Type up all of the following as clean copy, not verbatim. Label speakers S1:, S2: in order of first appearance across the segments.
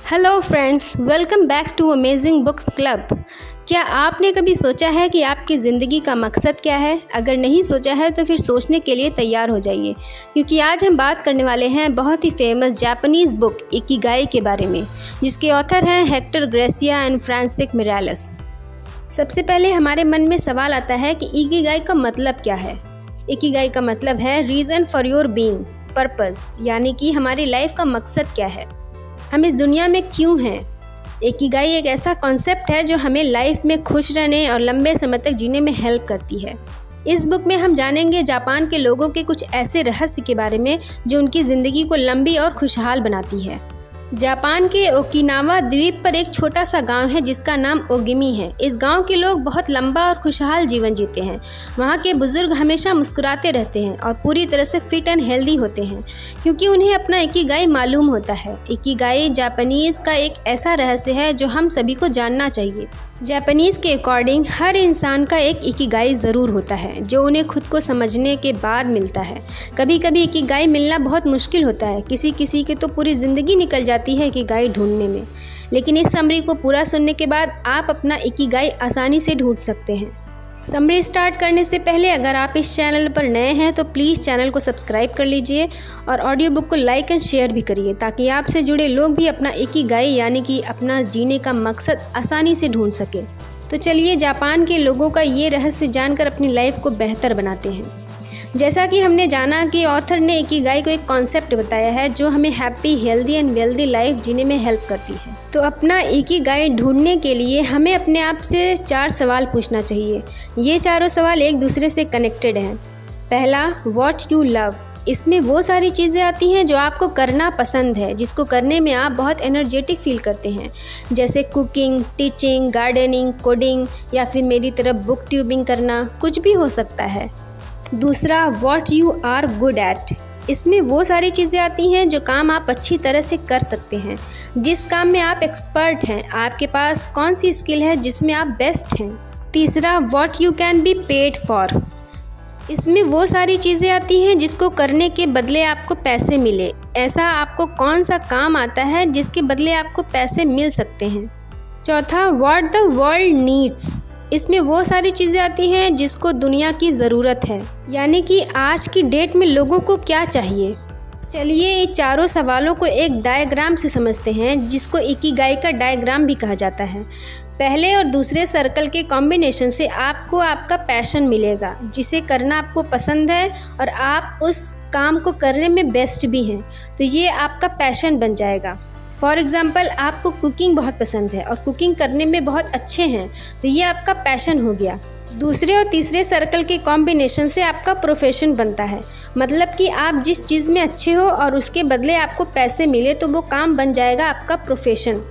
S1: Hello friends, welcome back to amazing books club. क्या आपने कभी सोचा है कि आपकी ज़िंदगी का मकसद क्या है? अगर नहीं सोचा है तो फिर सोचने के लिए तैयार हो जाइए, क्योंकि आज हम बात करने वाले हैं बहुत ही फेमस जापानीज़ बुक इकिगाई के बारे में, जिसके ऑथर हैं Hector gratia and Francis Miralles. सबसे पहले हमारे मन में सवाल आता है कि इकिगाई का मतलब क्या है। इकिगाई का मतलब है reason for your being, purpose, यानी कि हमारी लाइफ का मकसद क्या है, हम इस दुनिया में क्यों हैं। इकिगाई एक ऐसा कॉन्सेप्ट है जो हमें लाइफ में खुश रहने और लंबे समय तक जीने में हेल्प करती है। इस बुक में हम जानेंगे जापान के लोगों के कुछ ऐसे रहस्य के बारे में जो उनकी ज़िंदगी को लंबी और खुशहाल बनाती है। जापान के ओकिनावा द्वीप पर एक छोटा सा गांव है जिसका नाम ओगिमी है। इस गांव के लोग बहुत लंबा और खुशहाल जीवन जीते हैं। वहां के बुजुर्ग हमेशा मुस्कुराते रहते हैं और पूरी तरह से फिट एंड हेल्दी होते हैं, क्योंकि उन्हें अपना इकिगाई मालूम होता है। इकिगाई जापानीज़ का एक ऐसा रहस्य है जो हम सभी को जानना चाहिए। जापानीज़ के अकॉर्डिंग हर इंसान का एक इकिगाई ज़रूर होता है, जो उन्हें खुद को समझने के बाद मिलता है। कभी कभी इकिगाई मिलना बहुत मुश्किल होता है, किसी की तो पूरी ज़िंदगी निकल जाती है इकिगाई ढूंढने में। लेकिन इस समरी को पूरा सुनने के बाद आप अपना इकिगाई आसानी से ढूंढ सकते हैं। समरी स्टार्ट करने से पहले अगर आप इस चैनल पर नए हैं तो प्लीज़ चैनल को सब्सक्राइब कर लीजिए और ऑडियो बुक को लाइक एंड शेयर भी करिए, ताकि आपसे जुड़े लोग भी अपना इकिगाई यानी कि अपना जीने का मकसद आसानी से ढूंढ सकें। तो चलिए जापान के लोगों का ये रहस्य जानकर अपनी लाइफ को बेहतर बनाते हैं। जैसा कि हमने जाना कि ऑथर ने इकिगाई को एक कॉन्सेप्ट बताया है जो हमें happy, healthy and wealthy life जीने में हेल्प करती है। तो अपना इकिगाई ढूंढने के लिए हमें अपने आप से 4 सवाल पूछना चाहिए। ये चारों सवाल एक दूसरे से कनेक्टेड हैं। पहला, व्हाट यू लव। इसमें वो सारी चीज़ें आती हैं जो आपको करना पसंद है, जिसको करने में आप बहुत एनर्जेटिक फील करते हैं, जैसे कुकिंग, टीचिंग, गार्डनिंग, कोडिंग या फिर मेरी तरफ बुक ट्यूबिंग करना, कुछ भी हो सकता है। दूसरा, what you are good at. इसमें वो सारी चीज़ें आती हैं जो काम आप अच्छी तरह से कर सकते हैं, जिस काम में आप एक्सपर्ट हैं, आपके पास कौन सी स्किल है जिसमें आप बेस्ट हैं। तीसरा, what you can be paid for. इसमें वो सारी चीज़ें आती हैं जिसको करने के बदले आपको पैसे मिले। ऐसा आपको कौन सा काम आता है जिसके बदले आपको पैसे मिल सकते हैं। चौथा, व्हाट द वर्ल्ड नीड्स। इसमें वो सारी चीज़ें आती हैं जिसको दुनिया की ज़रूरत है, यानी कि आज की डेट में लोगों को क्या चाहिए। चलिए ये चारों सवालों को एक डायग्राम से समझते हैं, जिसको इकिगाई का डायग्राम भी कहा जाता है। पहले और दूसरे सर्कल के कॉम्बिनेशन से आपको आपका पैशन मिलेगा, जिसे करना आपको पसंद है और आप उस काम को करने में बेस्ट भी हैं, तो ये आपका पैशन बन जाएगा। फॉर एग्ज़ाम्पल, आपको कुकिंग बहुत पसंद है और कुकिंग करने में बहुत अच्छे हैं, तो ये आपका पैशन हो गया। दूसरे और तीसरे सर्कल के कॉम्बिनेशन से आपका प्रोफेशन बनता है, मतलब कि आप जिस चीज़ में अच्छे हो और उसके बदले आपको पैसे मिले तो वो काम बन जाएगा आपका प्रोफेशन।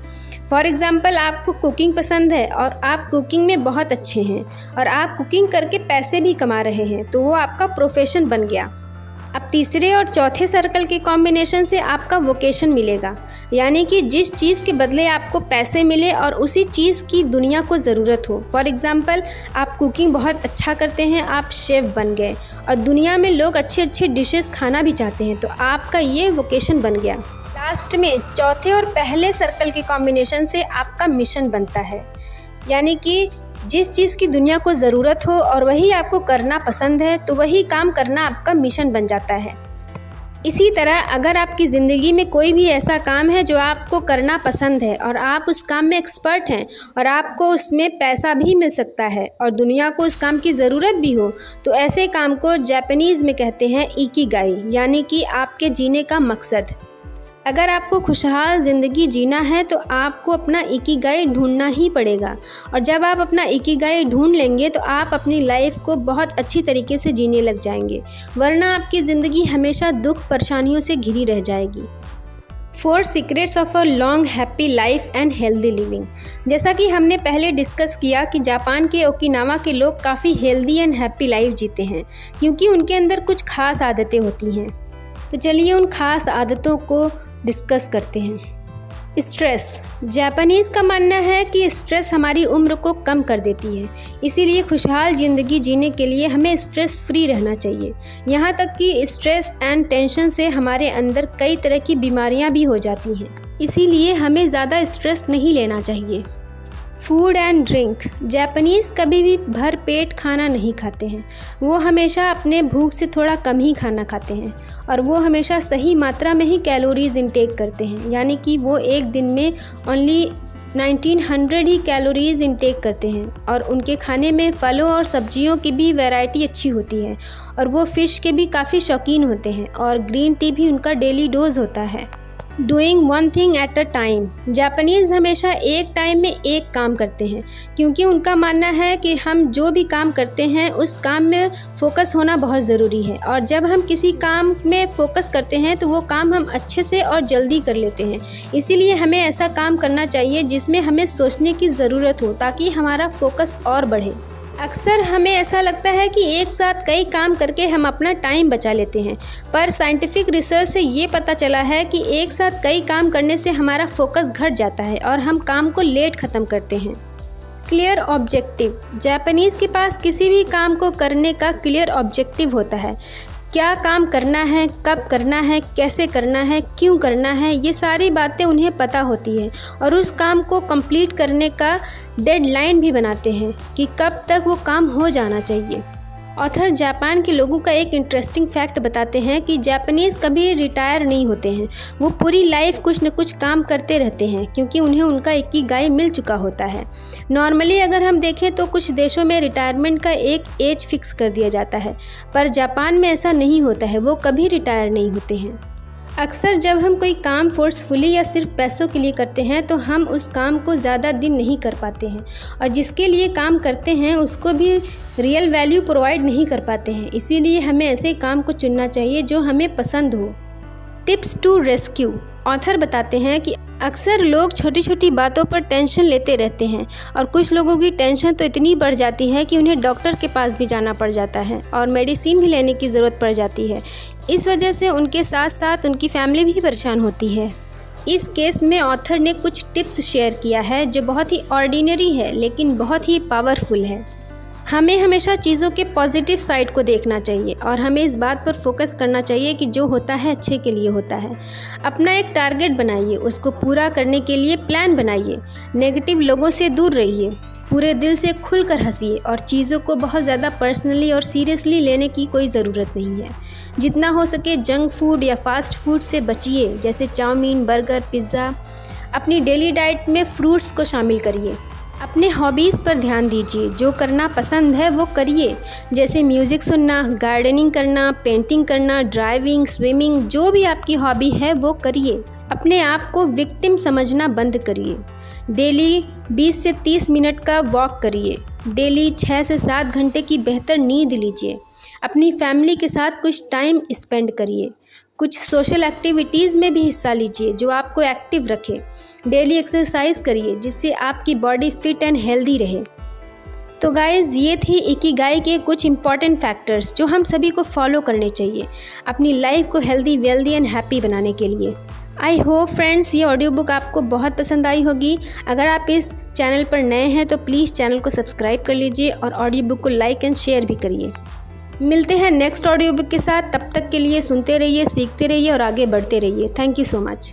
S1: फॉर एग्ज़ाम्पल, आपको कुकिंग पसंद है और आप कुकिंग में बहुत अच्छे हैं और आप कुकिंग करके पैसे भी कमा रहे हैं, तो वो आपका प्रोफेशन बन गया। अब तीसरे और चौथे सर्कल के कॉम्बिनेशन से आपका वोकेशन मिलेगा, यानी कि जिस चीज़ के बदले आपको पैसे मिले और उसी चीज़ की दुनिया को ज़रूरत हो। फॉर एग्ज़ाम्पल, आप कुकिंग बहुत अच्छा करते हैं, आप शेफ़ बन गए और दुनिया में लोग अच्छे अच्छे डिशेस खाना भी चाहते हैं, तो आपका ये वोकेशन बन गया। लास्ट में चौथे और पहले सर्कल के कॉम्बिनेशन से आपका मिशन बनता है, यानी कि जिस चीज़ की दुनिया को ज़रूरत हो और वही आपको करना पसंद है, तो वही काम करना आपका मिशन बन जाता है। इसी तरह अगर आपकी ज़िंदगी में कोई भी ऐसा काम है जो आपको करना पसंद है और आप उस काम में एक्सपर्ट हैं और आपको उसमें पैसा भी मिल सकता है और दुनिया को उस काम की ज़रूरत भी हो, तो ऐसे काम को जापानीज़ में कहते हैं इकिगाई, यानी कि आपके जीने का मकसद। अगर आपको खुशहाल ज़िंदगी जीना है तो आपको अपना इकिगाई ढूंढना ही पड़ेगा, और जब आप अपना इकिगाई ढूंढ लेंगे तो आप अपनी लाइफ को बहुत अच्छी तरीके से जीने लग जाएंगे, वरना आपकी ज़िंदगी हमेशा दुख परेशानियों से घिरी रह जाएगी। 4 secrets of a long happy life and healthy living. जैसा कि हमने पहले डिस्कस किया कि जापान के ओकिनावा के लोग काफ़ी हेल्दी एंड हैप्पी लाइफ जीते हैं, क्योंकि उनके अंदर कुछ खास आदतें होती हैं। तो चलिए उन खास आदतों को डिस्कस करते हैं। स्ट्रेस। जापानीज़ का मानना है कि स्ट्रेस हमारी उम्र को कम कर देती है, इसीलिए खुशहाल ज़िंदगी जीने के लिए हमें स्ट्रेस फ्री रहना चाहिए। यहाँ तक कि स्ट्रेस एंड टेंशन से हमारे अंदर कई तरह की बीमारियाँ भी हो जाती हैं, इसीलिए हमें ज़्यादा स्ट्रेस नहीं लेना चाहिए। Food and drink. जापानीज़ कभी भी भर पेट खाना नहीं खाते हैं, वो हमेशा अपने भूख से थोड़ा कम ही खाना खाते हैं और वो हमेशा सही मात्रा में ही कैलोरीज़ इंटेक करते हैं, यानी कि वो एक दिन में ओनली 1900 ही कैलोरीज़ इंटेक करते हैं। और उनके खाने में फलों और सब्जियों की भी वैरायटी अच्छी होती है और वो फ़िश के भी काफ़ी शौकीन होते हैं और ग्रीन टी भी उनका डेली डोज होता है। Doing one thing at a time. Japanese हमेशा एक टाइम में एक काम करते हैं, क्योंकि उनका मानना है कि हम जो भी काम करते हैं उस काम में फ़ोकस होना बहुत ज़रूरी है और जब हम किसी काम में फ़ोकस करते हैं तो वो काम हम अच्छे से और जल्दी कर लेते हैं। इसीलिए हमें ऐसा काम करना चाहिए जिसमें हमें सोचने की ज़रूरत हो, ताकि हमारा फ़ोकस और बढ़े। अक्सर हमें ऐसा लगता है कि एक साथ कई काम करके हम अपना टाइम बचा लेते हैं, पर साइंटिफिक रिसर्च से ये पता चला है कि एक साथ कई काम करने से हमारा फोकस घट जाता है और हम काम को लेट ख़त्म करते हैं। Clear objective. जापानीज़ के पास किसी भी काम को करने का क्लियर ऑब्जेक्टिव होता है। क्या काम करना है, कब करना है, कैसे करना है, क्यों करना है, ये सारी बातें उन्हें पता होती है और उस काम को कंप्लीट करने का डेडलाइन भी बनाते हैं कि कब तक वो काम हो जाना चाहिए। ऑथर जापान के लोगों का एक इंटरेस्टिंग फैक्ट बताते हैं कि जापानीज़ कभी रिटायर नहीं होते हैं, वो पूरी लाइफ कुछ न कुछ काम करते रहते हैं, क्योंकि उन्हें उनका इकिगाई मिल चुका होता है। नॉर्मली अगर हम देखें तो कुछ देशों में रिटायरमेंट का एक एज फिक्स कर दिया जाता है, पर जापान में ऐसा नहीं होता है, वो कभी रिटायर नहीं होते हैं। अक्सर जब हम कोई काम फोर्सफुली या सिर्फ पैसों के लिए करते हैं तो हम उस काम को ज़्यादा दिन नहीं कर पाते हैं और जिसके लिए काम करते हैं उसको भी रियल वैल्यू प्रोवाइड नहीं कर पाते हैं। इसीलिए हमें ऐसे काम को चुनना चाहिए जो हमें पसंद हो। Tips to rescue. ऑथर बताते हैं कि अक्सर लोग छोटी छोटी बातों पर टेंशन लेते रहते हैं और कुछ लोगों की टेंशन तो इतनी बढ़ जाती है कि उन्हें डॉक्टर के पास भी जाना पड़ जाता है और मेडिसिन भी लेने की ज़रूरत पड़ जाती है। इस वजह से उनके साथ साथ उनकी फैमिली भी परेशान होती है। इस केस में ऑथर ने कुछ टिप्स शेयर किया है जो बहुत ही ऑर्डिनरी है लेकिन बहुत ही पावरफुल है। हमें हमेशा चीज़ों के पॉजिटिव साइड को देखना चाहिए और हमें इस बात पर फोकस करना चाहिए कि जो होता है अच्छे के लिए होता है। अपना एक टारगेट बनाइए, उसको पूरा करने के लिए प्लान बनाइए। नेगेटिव लोगों से दूर रहिए, पूरे दिल से खुलकर हंसिए और चीज़ों को बहुत ज़्यादा पर्सनली और सीरियसली लेने की कोई ज़रूरत नहीं है। जितना हो सके जंक फूड या फास्ट फूड से बचिए, जैसे चाउमीन, बर्गर, पिज़्ज़ा। अपनी डेली डाइट में फ्रूट्स को शामिल करिए। अपने हॉबीज़ पर ध्यान दीजिए, जो करना पसंद है वो करिए, जैसे म्यूज़िक सुनना, गार्डनिंग करना, पेंटिंग करना, ड्राइविंग, स्विमिंग, जो भी आपकी हॉबी है वो करिए। अपने आप को विक्टिम समझना बंद करिए। डेली 20 से 30 मिनट का वॉक करिए। डेली 6 से 7 घंटे की बेहतर नींद लीजिए। अपनी फैमिली के साथ कुछ टाइम स्पेंड करिए। कुछ सोशल एक्टिविटीज़ में भी हिस्सा लीजिए जो आपको एक्टिव रखे। डेली एक्सरसाइज करिए जिससे आपकी बॉडी फिट एंड हेल्दी रहे। तो गाइज़, ये थी इकिगाई के कुछ इंपॉर्टेंट फैक्टर्स जो हम सभी को फॉलो करने चाहिए अपनी लाइफ को हेल्दी, वेल्दी एंड हैप्पी बनाने के लिए। आई होप फ्रेंड्स ये ऑडियो बुक आपको बहुत पसंद आई होगी। अगर आप इस चैनल पर नए हैं तो प्लीज़ चैनल को सब्सक्राइब कर लीजिए और ऑडियो बुक को लाइक एंड शेयर भी करिए। मिलते हैं नेक्स्ट ऑडियो बुक के साथ। तब तक के लिए सुनते रहिए, सीखते रहिए और आगे बढ़ते रहिए। Thank you so much.